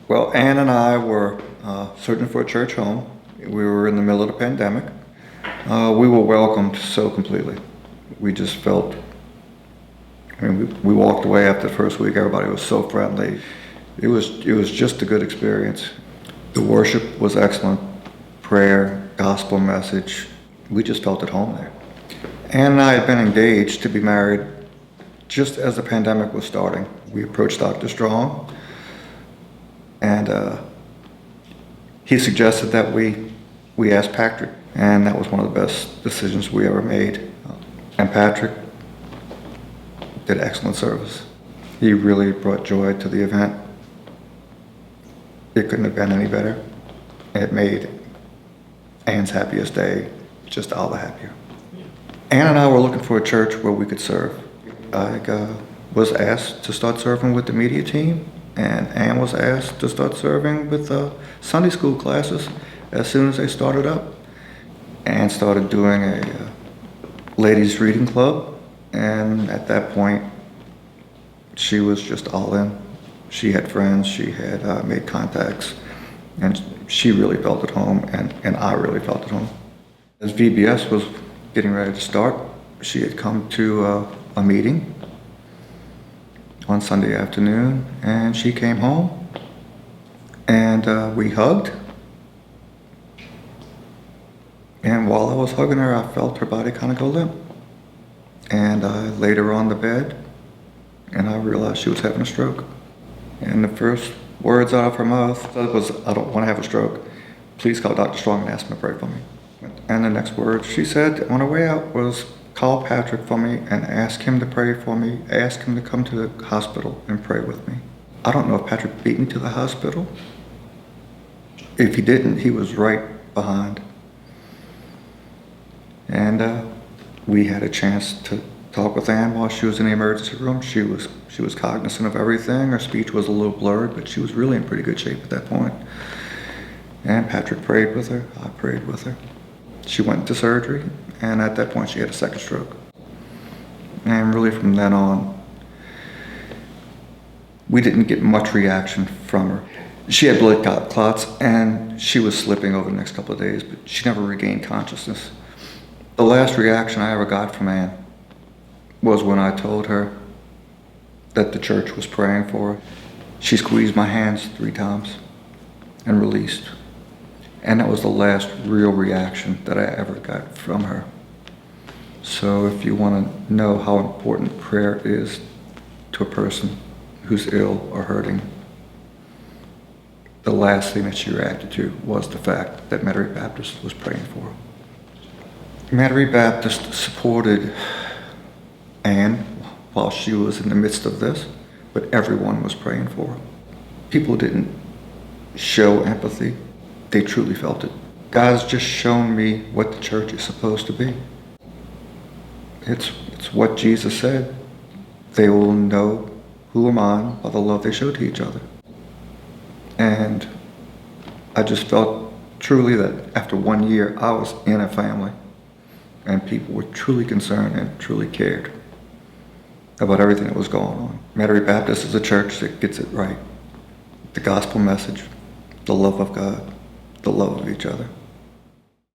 Well, Ann and I were searching for a church home. We were in the middle of the pandemic. We were welcomed so completely. We just felt, we walked away after the first week. Everybody was so friendly. It was just a good experience. The worship was excellent. Prayer, gospel message. We just felt at home there. Ann and I had been engaged to be married just as the pandemic was starting. We approached Dr. Strong, and he suggested that we ask Patrick, and that was one of the best decisions we ever made. And Patrick did excellent service. He really brought joy to the event. It couldn't have been any better. It made Ann's happiest day just all the happier. Ann and I were looking for a church where we could serve. I was asked to start serving with the media team, and Ann was asked to start serving with Sunday school classes as soon as they started up. Ann started doing a ladies' reading club, and at that point, she was just all in. She had friends, she had made contacts, and she really felt at home, and I really felt at home. As VBS was getting ready to start, she had come to a meeting on Sunday afternoon, and she came home, and we hugged. And while I was hugging her, I felt her body kind of go limp. And I laid her on the bed, and I realized she was having a stroke. And the first words out of her mouth was, "I don't want to have a stroke. Please call Dr. Strong and ask him to pray for me." And the next words she said on her way out was, "Call Patrick for me and ask him to pray for me. Ask him to come to the hospital and pray with me." I don't know if Patrick beat me to the hospital. If he didn't, he was right behind. And we had a chance to talk with Ann while she was in the emergency room. She was cognizant of everything. Her speech was a little blurred, but she was really in pretty good shape at that point. And Patrick prayed with her. I prayed with her. She went into surgery, and at that point she had a second stroke. And really from then on, we didn't get much reaction from her. She had blood clots, and she was slipping over the next couple of days, but she never regained consciousness. The last reaction I ever got from Ann was when I told her that the church was praying for her. She squeezed my hands 3 times and released. And that was the last real reaction that I ever got from her. So if you want to know how important prayer is to a person who's ill or hurting, the last thing that she reacted to was the fact that Metairie Baptist was praying for her. Metairie Baptist supported Ann while she was in the midst of this, but everyone was praying for her. People didn't show empathy. They truly felt it. God's just shown me what the church is supposed to be. It's what Jesus said. They will know who am I by the love they show to each other. And I just felt truly that after 1 year, I was in a family, and people were truly concerned and truly cared about everything that was going on. Metairie Baptist is a church that gets it right. The gospel message, the love of God, the love of each other.